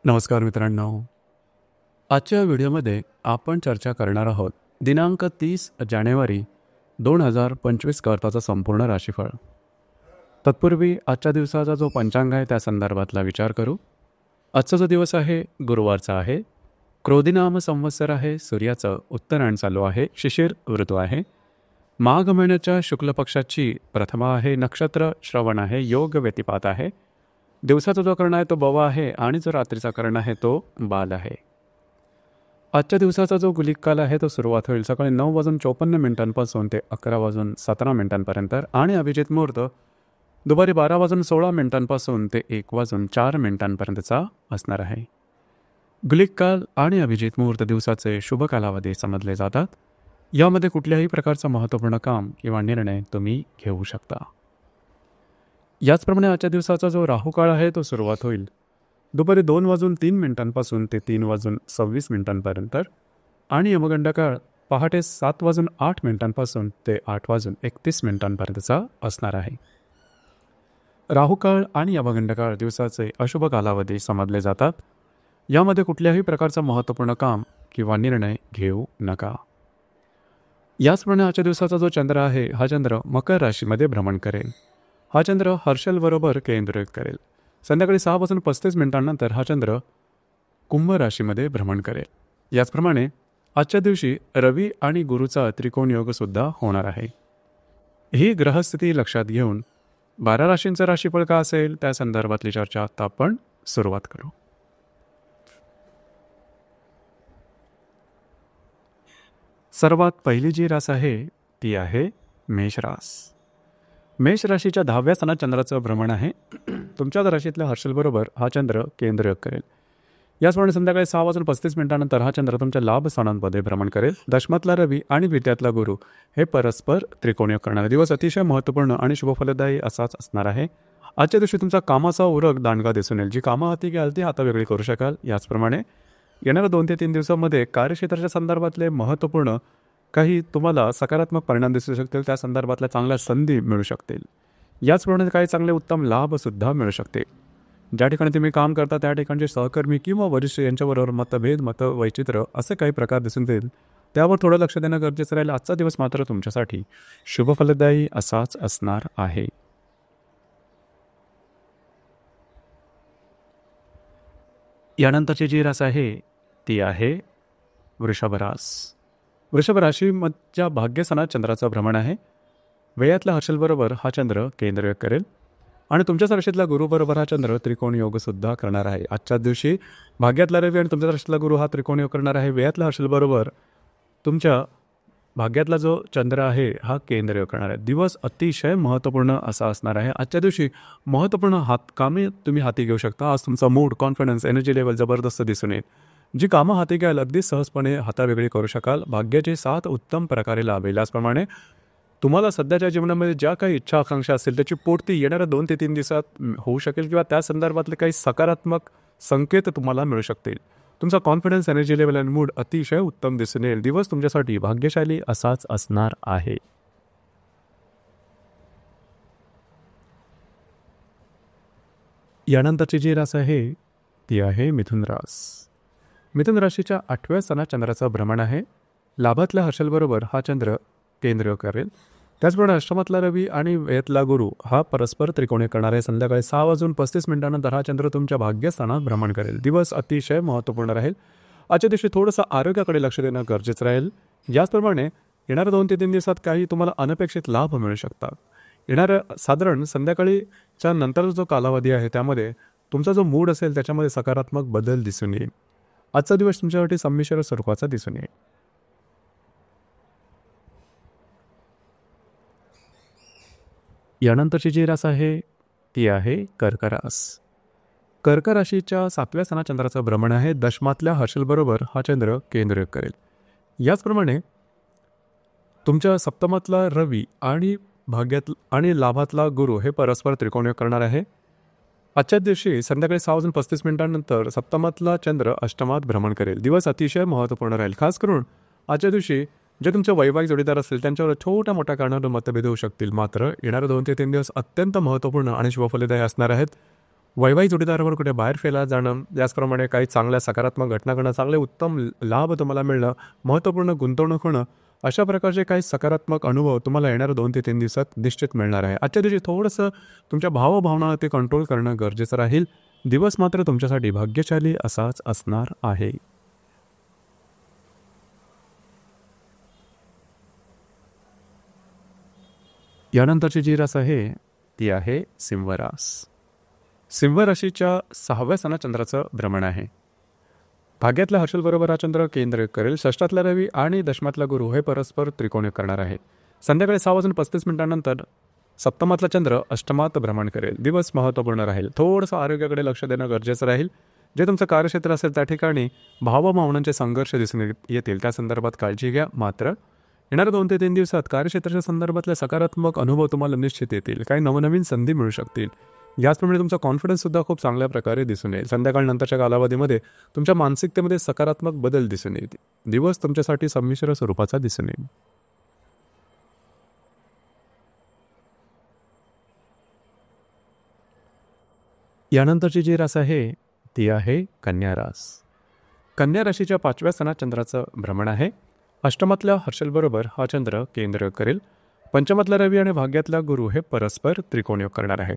नमस्कार मित्रांनो. आजच्या व्हिडिओमध्ये आपण चर्चा करणार आहोत दिनांक 30 जानेवारी 2025 करताचा संपूर्ण राशीफळ. तत्पूर्वी आजच्या दिवसाचा जो पंचांग आहे त्या संदर्भातला विचार करू. आजचा जो दिवस आहे गुरुवारचा आहे. क्रोधिनाम संवत्सर आहे. सूर्याचं उत्तरायण चालू आहे. शिशिर ऋतू आहे. माघ महिन्याच्या शुक्ल पक्षाची प्रथमा आहे. नक्षत्र श्रवण आहे. योग व्यतिपात आहे. दिवसाचा जो कर्ण आहे तो बवा आहे आणि जो रात्रीचा कर्ण आहे तो बाल आहे. आजच्या दिवसाचा जो गुलिक काल आहे तो सुरुवात होईल सकाळी 9:54 ते 11:17 आणि अभिजित मुहूर्त दुपारी 12:16 ते 1:04 असणार आहे. गुलिक काल आणि अभिजित मुहूर्त दिवसाचे शुभ कालावधी समजले जातात. यामध्ये कुठल्याही प्रकारचं महत्त्वपूर्ण काम किंवा निर्णय तुम्ही घेऊ शकता. याचप्रमाणे आजच्या दिवसाचा जो राहुकाळ आहे तो सुरुवात होईल दुपारी 2:03 ते 3:26 आणि यमगंडकाळ पहाटे 7:08 ते 8:31 असणार आहे. राहुकाळ आणि यमगंडकाळ दिवसाचे अशुभ कालावधी समजले जातात. यामध्ये कुठल्याही प्रकारचं महत्त्वपूर्ण काम किंवा निर्णय घेऊ नका. याचप्रमाणे आजच्या दिवसाचा जो चंद्र आहे हा चंद्र मकर राशीमध्ये भ्रमण करेल. हा चंद्र हर्षलबरोबर केंद्रित करेल. संध्याकाळी 6:35 हा चंद्र कुंभ राशीमध्ये भ्रमण करेल. याचप्रमाणे आजच्या दिवशी रवी आणि गुरुचा त्रिकोण योगसुद्धा होणार आहे. ही ग्रहस्थिती लक्षात घेऊन 12 राशींचं राशीफळ का असेल त्या संदर्भातली चर्चा आता आपण सुरुवात करू. सर्वात पहिली जी रास आहे ती आहे मेष रास. मेष राशीच्या 10व्या स्थानात चंद्राचं भ्रमण आहे. तुमच्या राशीतल्या हर्षलबरोबर हा चंद्र केंद्र करेल. याचप्रमाणे संध्याकाळी 6:35 हा चंद्र तुमच्या लाभ स्थानांमध्ये भ्रमण करेल. दशमातला रवी आणि द्वितीयातला गुरु हे परस्पर त्रिकोणीय करणारे दिवस अतिशय महत्त्वपूर्ण आणि शुभफलदायी असाच असणार आहे. आजच्या दिवशी तुमचा कामाचा उरक दांडगा दिसून येईल. जी कामं हाती घ्याल ती आता वेगळी करू शकाल. याचप्रमाणे येणाऱ्या 2 ते 3 दिवसांमध्ये कार्यक्षेत्राच्या संदर्भातले महत्त्वपूर्ण काही तुम्हाला सकारात्मक परिणाम दिसू शकतील. त्या संदर्भातल्या चांगल्या संधी मिळू शकतील. याचप्रमाणे काही चांगले उत्तम लाभसुद्धा मिळू शकते. ज्या ठिकाणी तुम्ही काम करता त्या ठिकाणचे सहकर्मी किंवा वरिष्ठ यांच्याबरोबर मतभेद वैचित्र्य असे काही प्रकार दिसून येतील. त्यावर थोडं लक्ष देणं गरजेचं राहील. आजचा दिवस मात्र तुमच्यासाठी शुभफलदायी असाच असणार आहे. यानंतरची जी रास आहे ती आहे वृषभ रास. वृषभ राशीच्या भाग्यस्थानात चंद्राचं भ्रमण आहे. व्ययातल्या हर्षलबरोबर हा चंद्र केंद्र करेल आणि तुमच्या राशीतल्या गुरुबरोबर हा चंद्र त्रिकोण योगसुद्धा करणार आहे. आजच्या दिवशी भाग्यातला रवी आणि तुमच्या राशीतला गुरु हा त्रिकोण योग करणार आहे. व्ययातल्या हर्षलबरोबर तुमच्या भाग्यातला जो चंद्र आहे हा केंद्र योग करणार आहे. दिवस अतिशय महत्त्वपूर्ण असा असणार आहे. आजच्या दिवशी महत्त्वपूर्ण कामे तुम्ही हाती घेऊ शकता. आज तुमचा मूड, कॉन्फिडन्स, एनर्जी लेवल जबरदस्त दिसून येईल. जी कामं हाती घ्याल अगदी सहजपणे हातावेगळी करू शकाल. भाग्याची साथ उत्तम प्रकारे लाभेल. याचप्रमाणे तुम्हाला सध्याच्या जीवनामध्ये ज्या काही इच्छा आकांक्षा असतील त्याची पूर्ती येणाऱ्या 2 ते 3 दिवसात होऊ शकेल किंवा त्या संदर्भातले काही सकारात्मक संकेत तुम्हाला मिळू शकतील. तुमचा कॉन्फिडन्स, एनर्जी लेवल आणि मूड अतिशय उत्तम दिसून येईल. दिवस तुमच्यासाठी भाग्यशाली असाच असणार आहे. यानंतरची जी रास आहे ती आहे मिथुन रास. मिथुन राशीच्या 8व्या स्थानात चंद्राचं भ्रमण आहे. लाभातल्या हर्षलबरोबर हा चंद्र केंद्र करेल. त्याचप्रमाणे अष्टमातला रवी आणि व्ययातला गुरु हा परस्पर त्रिकोणी करणार आहे. संध्याकाळी 6:35 हा चंद्र तुमच्या भाग्यस्थानात भ्रमण करेल. दिवस अतिशय महत्त्वपूर्ण राहील. आजच्या दिवशी थोडंसं आरोग्याकडे लक्ष देणं गरजेचं राहील. याचप्रमाणे येणाऱ्या 2 ते 3 दिवसात काही तुम्हाला अनपेक्षित लाभ मिळू शकतात. येणाऱ्या साधारण संध्याकाळीच्या नंतर जो कालावधी आहे त्यामध्ये तुमचा जो मूड असेल त्याच्यामध्ये सकारात्मक बदल दिसून येईल. आजचा दिवस तुमच्यासाठी संमिश्र स्वरूपाचा दिसून येईल. यानंतरची जी रास आहे ती आहे कर्क रास. कर्क राशीच्या 7व्या स्थानात चंद्राचं भ्रमण आहे. दशमातल्या हर्षलबरोबर हा चंद्र केंद्र करेल. याचप्रमाणे तुमच्या सप्तमातला रवी आणि आणि लाभातला गुरु हे परस्पर त्रिकोणयोग करणार आहे. आजच्या दिवशी संध्याकाळी 6:35 सप्तमातला चंद्र अष्टमात भ्रमण करेल. दिवस अतिशय महत्त्वपूर्ण राहील. खास करून आजच्या दिवशी जे तुमचे वैवाहिक जोडीदार असतील त्यांच्यावर छोट्या मोठ्या कारणावरून मतभेद होऊ शकतील. मात्र येणारे 2 ते 3 दिवस अत्यंत महत्त्वपूर्ण आणि शुभफलदायी असणार आहेत. वैवाहिक जोडीदारावर कुठे बाहेर फिरायला जाणं, त्याचप्रमाणे काही चांगल्या सकारात्मक घटना घडणं, चांगले उत्तम लाभ तुम्हाला मिळणं, महत्त्वपूर्ण गुंतवणूक होणं, अशा प्रकारचे काही सकारात्मक अनुभव तुम्हाला येणाऱ्या 2 ते 3 दिवसात निश्चित मिळणार आहे. आजच्या दिवशी थोडंसं तुमच्या भावभावना ते कंट्रोल करणं गरजेचं राहील. दिवस मात्र तुमच्यासाठी भाग्यशाली असाच असणार आहे. यानंतरची जी रास आहे ती आहे सिंह रास. सिंह राशीच्या 6व्या स्थानात चंद्राचं भ्रमण आहे. भाग्यातल्या हर्षलबरोबर हा चंद्र केंद्र करेल. षष्ठातला रवी आणि दशमातला गुरु हे परस्पर त्रिकोणी करणार आहे. संध्याकाळी 6:35 सप्तमातला चंद्र अष्टमात भ्रमण करेल. दिवस महत्त्वपूर्ण राहील. थोडंसं आरोग्याकडे लक्ष देणं गरजेचं राहील. जे तुमचं कार्यक्षेत्र असेल त्या ठिकाणी भावभावनांचे संघर्ष दिसून येतील. त्या संदर्भात काळजी घ्या. मात्र येणाऱ्या 2 ते 3 दिवसात कार्यक्षेत्राच्या संदर्भातले सकारात्मक अनुभव तुम्हाला निश्चित येतील. काही नवनवीन संधी मिळू शकतील. याचप्रमाणे तुमचा कॉन्फिडन्ससुद्धा खूप चांगल्या प्रकारे दिसून येईल. संध्याकाळनंतरच्या कालावधीमध्ये तुमच्या मानसिकतेमध्ये सकारात्मक बदल दिसून येतील. दिवस तुमच्यासाठी संमिश्र स्वरूपाचा दिसून येईल. यानंतरची जी रास आहे ती आहे कन्या रास. कन्या राशीच्या 5व्या स्थानात चंद्राचं भ्रमण आहे. अष्टमातल्या हर्षलबरोबर हा चंद्र केंद्र करेल. पंचमातला रवी आणि भाग्यातला गुरु हे परस्पर त्रिकोणयोग करणार आहेत.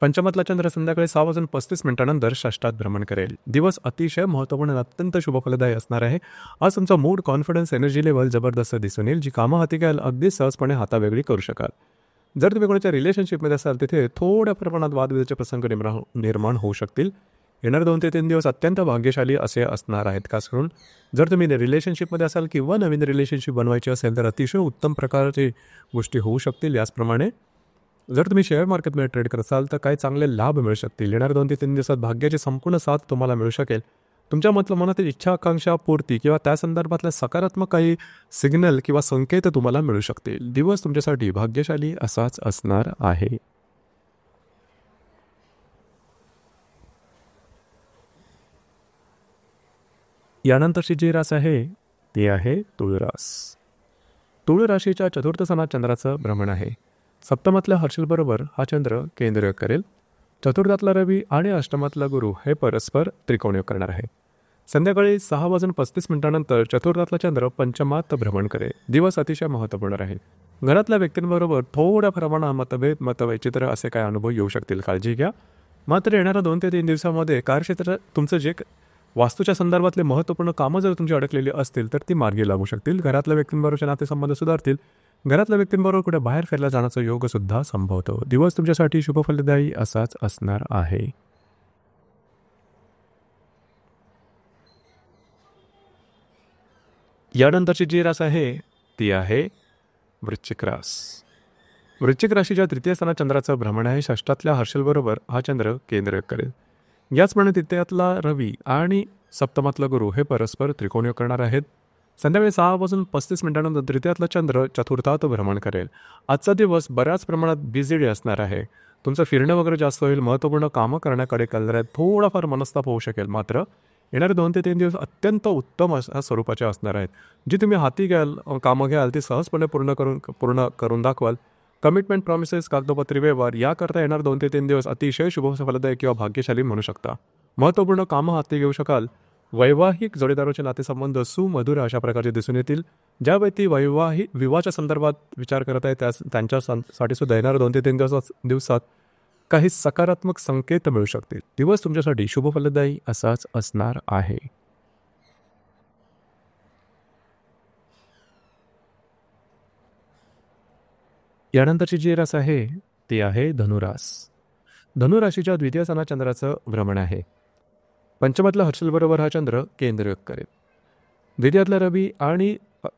पंचमातला चंद्र संध्याकाळी 6:35 षष्ठात भ्रमण करेल. दिवस अतिशय महत्त्वपूर्ण आणि अत्यंत शुभफलदायी असणार आहे. आज तुमचा मूड, कॉन्फिडन्स, एनर्जी लेवल जबरदस्त दिसून येईल. जी कामं हाती घ्याल अगदी सहजपणे हातावेगळी करू शकाल. जर तुम्ही कोणाच्या रिलेशनशिपमध्ये असाल तिथे थोड्या प्रमाणात वादविवादाचे प्रसंग निर्माण होऊ शकतील. येणारे 2 ते 3 दिवस अत्यंत भाग्यशाली असे असणार आहेत. खास करून जर तुम्ही रिलेशनशिपमध्ये असाल किंवा नवीन रिलेशनशिप बनवायची असेल तर अतिशय उत्तम प्रकारची गोष्टी होऊ शकतील. याचप्रमाणे जर तुम्ही शेअर मार्केटमध्ये ट्रेड करत असाल तर काही चांगले लाभ मिळू शकतील. येणाऱ्या 2 ते 3 दिवसात भाग्याची संपूर्ण साथ तुम्हाला मिळू शकेल. तुमच्या मनातील इच्छा, आकांक्षा पूर्ती किंवा त्या संदर्भातल्या सकारात्मक काही सिग्नल किंवा संकेत तुम्हाला मिळू शकतील. दिवस तुमच्यासाठी भाग्यशाली असाच असणार आहे. यानंतरची जी रास आहे ती आहे तुळ रास. तुळ राशीच्या 4थ्या स्थानात चंद्राचं भ्रमण आहे. सप्तमातल्या हर्षलबरोबर हा चंद्र केंद्रयोग करेल. चतुर्थातला रवी आणि अष्टमातला गुरु हे परस्पर त्रिकोणयोग करणार आहे. संध्याकाळी 6:35 चतुर्थातला चंद्र पंचमात भ्रमण करेल. दिवस अतिशय महत्त्वपूर्ण राहील. घरातल्या व्यक्तींबरोबर थोड्या प्रमाणात मतवैचित्र असे काय अनुभव येऊ शकतील. काळजी घ्या. मात्र येणाऱ्या 2 ते 3 दिवसामध्ये कार्यक्षेत्रात तुमचं जे वास्तूच्या संदर्भातले महत्त्वपूर्ण कामं जर तुमची अडकलेली असतील तर ती मार्गी लागू शकतील. घरातल्या व्यक्तींबरोबरचे नातेसंबंध सुधारतील. घरातल्या व्यक्तींबरोबर कुठे बाहेर फिरायला जाण्याचा योगसुद्धा संभवतो. दिवस तुमच्यासाठी शुभफलदायी असाच असणार आहे. यानंतरची जी रास आहे ती आहे वृश्चिक रास. वृश्चिक राशीच्या 3य स्थानात चंद्राचं भ्रमण आहे. षष्ठातल्या हर्षलबरोबर हा चंद्र केंद्र करेल. याचप्रमाणे 3यातला रवी आणि सप्तमातला गुरु हे परस्पर त्रिकोणयोग करणार आहेत. संध्याकाळी 6:35 3यातला चंद्र चतुर्थात भ्रमण करेल. आजचा दिवस बऱ्याच प्रमाणात बिझी डे असणार आहे. तुमचं फिरणं वगैरे जास्त होईल. महत्त्वपूर्ण कामं करण्याकडे कल आहे. थोडाफार मनस्ताप होऊ शकेल. मात्र येणारे 2 ते 3 दिवस अत्यंत उत्तम अशा स्वरूपाचे असणार आहेत. जी तुम्ही हाती घ्याल, कामं घ्याल ती सहजपणे पूर्ण करून दाखवाल. कमिटमेंट, प्रॉमिसेस, कागदोपत्री व्यवहार याकरता येणार 2 ते 3 दिवस अतिशय शुभफलदायी किंवा भाग्यशाली म्हणू शकता. महत्त्वपूर्ण कामं हाती घेऊ शकाल. वैवाहिक जोडीदाराचे नातेसंबंध सुमधुर अशा प्रकारचे दिसून येतील. ज्या व्यक्ती विवाहाच्या संदर्भात विचार करत आहेत त्यांच्यासाठी सुद्धा येणाऱ्या 2 ते 3 दिवसात काही सकारात्मक संकेत मिळू शकतील. दिवस तुमच्यासाठी शुभफलदायी असाच असणार आहे. यानंतरची जी रास आहे ती आहे धनुरास. धनुराशीच्या 2य स्थानात चंद्राचं भ्रमण आहे. पंचमातल्या हर्षलबरोबर हा चंद्र केंद्रयोग करेल. 2यातला रवी आणि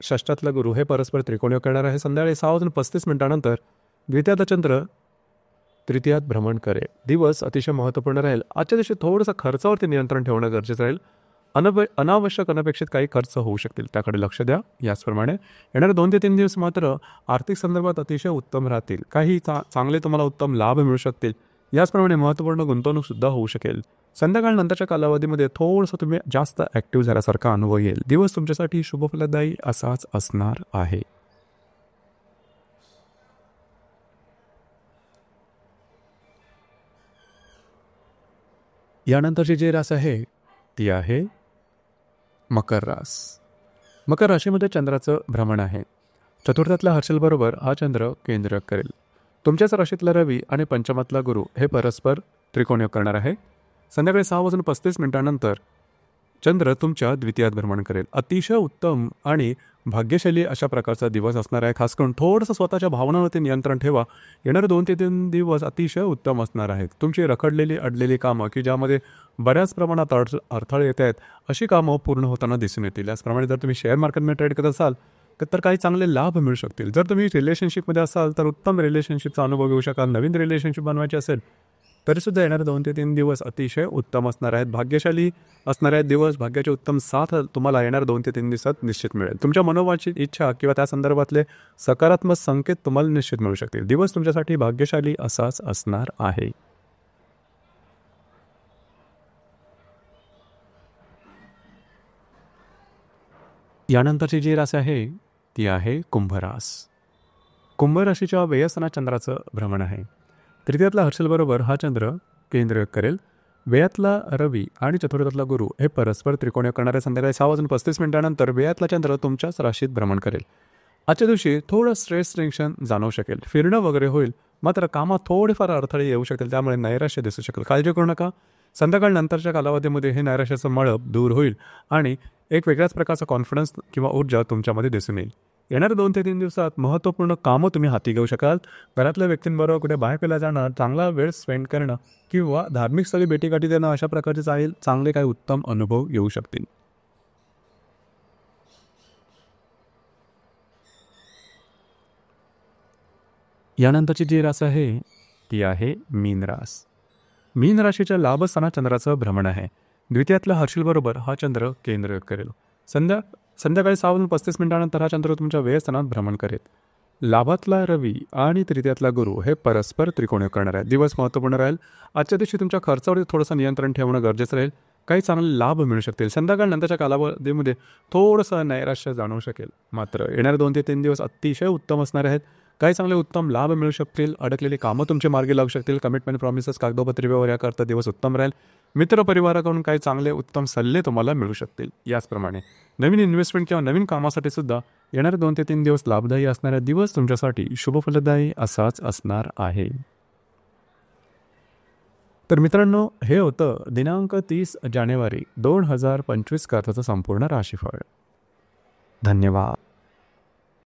षष्ठातला गुरु हे परस्पर त्रिकोणयोग करणार आहे. संध्याकाळी 6:35 2यातला चंद्र 3यात भ्रमण करेल. दिवस अतिशय महत्त्वपूर्ण राहील. आजच्या दिवशी थोडंसं खर्चावरती नियंत्रण ठेवणं गरजेचं राहील. अनावश्यक अनपेक्षित काही खर्च होऊ शकतील, त्याकडे लक्ष द्या. याचप्रमाणे येणारे 2 ते 3 दिवस मात्र आर्थिक संदर्भात अतिशय उत्तम राहतील. काही चांगले तुम्हाला उत्तम लाभ मिळू शकतील. याचप्रमाणे महत्त्वपूर्ण गुंतवणूकसुद्धा होऊ शकेल. संध्याकाळनंतरच्या कालावधीमध्ये थोडंसं तुम्ही जास्त ॲक्टिव्ह झाल्यासारखा अनुभव येईल. दिवस तुमच्यासाठी शुभफलदायी असाच असणार आहे. यानंतरची जी रास आहे ती आहे मकर रास. मकर राशीमध्ये चंद्राचं भ्रमण आहे. चतुर्थातल्या हर्षलबरोबर हा चंद्र केंद्र करेल. तुमच्याच राशीतला रवी आणि पंचमातला गुरु हे परस्पर त्रिकोणयोग करणार आहे. संध्याकाळी 6:35 चंद्र तुमच्या द्वितीयात भ्रमण करेल. अतिशय उत्तम आणि भाग्यशाली अशा प्रकारचा दिवस असणार आहे. खास करून थोडंसं स्वतःच्या भावनांवरती नियंत्रण ठेवा. येणारे 2 ते 3 दिवस अतिशय उत्तम असणार आहेत. तुमची रखडलेली अडलेली कामं की ज्यामध्ये बऱ्याच प्रमाणात अडथळे येत आहेत अशी कामं पूर्ण होताना दिसून येतील. याचप्रमाणे जर तुम्ही शेअर मार्केटमध्ये ट्रेड करत असाल तर काही चांगले लाभ मिळू शकतील. जर तुम्ही रिलेशनशिपमध्ये असाल तर उत्तम रिलेशनशिपचा अनुभव घेऊ शकाल. नवीन रिलेशनशिप बनवायची असेल तरीसुद्धा येणारे 2 ते 3 दिवस अतिशय उत्तम असणार आहेत. भाग्यशाली असणारे आहेत दिवस. भाग्याची उत्तम साथ तुम्हाला येणाऱ्या 2 ते 3 दिवसात निश्चित मिळेल. तुमच्या मनोवाची इच्छा किंवा त्या संदर्भातले सकारात्मक संकेत तुम्हाला निश्चित मिळू शकतील. दिवस तुमच्यासाठी भाग्यशाली असाच असणार आहे. यानंतरची जी रास आहे ती आहे कुंभरास. कुंभ राशीच्या व्ययस्थानात चंद्राचं भ्रमण आहे. तृतीयातला हर्षलबरोबर हा चंद्र केंद्रयोग करेल. व्ययातला रवी आणि चतुर्थातला गुरु हे परस्पर त्रिकोणयोग करणारे. संध्याकाळी 6:35 व्ययातला चंद्र तुमच्याच राशीत भ्रमण करेल. आजच्या दिवशी थोडं स्ट्रेस टेन्शन जाणवू शकेल. फिरणं वगैरे होईल, मात्र कामात थोडेफार अडथळे येऊ शकतील. त्यामुळे नैराश्य दिसू शकेल. काळजी करू नका. संध्याकाळ नंतरच्या कालावधीमध्ये हे नैराश्याचं मळप दूर होईल आणि एक वेगळ्याच प्रकारचा कॉन्फिडन्स किंवा ऊर्जा तुमच्यामध्ये दिसून येईल. येणाऱ्या 2 ते 3 दिवसात महत्त्वपूर्ण कामं तुम्ही हाती घेऊ शकाल. घरातल्या व्यक्तींबरोबर कुठे बाहेर फिरायला जाणं, चांगला वेळ स्पेंड करणं किंवा धार्मिक स्थळी भेटीगाठी देणं अशा प्रकारचे चांगले काही उत्तम अनुभव येऊ शकतील. यानंतरची जी रास आहे ती आहे मीन रास. मीन राशीच्या लाभस्थानात चंद्राचं भ्रमण आहे. द्वितीयातल्या हर्षलबरोबर हा चंद्र केंद्रयोग करेल. संध्याकाळी 6:35 हा चंद्र तुमच्या व्ययस्थानात भ्रमण करेल. लाभातला रवी आणि तृतीयातला गुरु हे परस्पर त्रिकोणयोग करणार आहे. दिवस महत्त्वपूर्ण राहील. आजच्या दिवशी तुमच्या खर्चावरती थोडंसं नियंत्रण ठेवणं गरजेचं राहील. काही चांगले लाभ मिळू शकतील. संध्याकाळ नंतरच्या कालावधीमध्ये थोडंसं नैराश्य जाणवू शकेल. मात्र येणारे 2 ते 3 दिवस अतिशय उत्तम असणार आहेत. काही चांगले उत्तम लाभ मिळू शकतील. अडकलेली कामं तुमचे मार्गी लागू शकतील. कमिटमेंट, प्रॉमिसेस, कागदोपत्री व्यवहार याकरता दिवस उत्तम राहील. मित्रपरिवाराकडून काही चांगले उत्तम सल्ले तुम्हाला मिळू शकतील. याचप्रमाणे नवीन इन्व्हेस्टमेंट किंवा नवीन कामासाठी सुद्धा येणारे 2 ते 3 दिवस लाभदायी असणारे दिवस तुमच्यासाठी शुभफलदायी असाच असणार आहे. तर मित्रांनो, हे होतं दिनांक 30 जानेवारी 2025 करताचं संपूर्ण राशीफळ. धन्यवाद.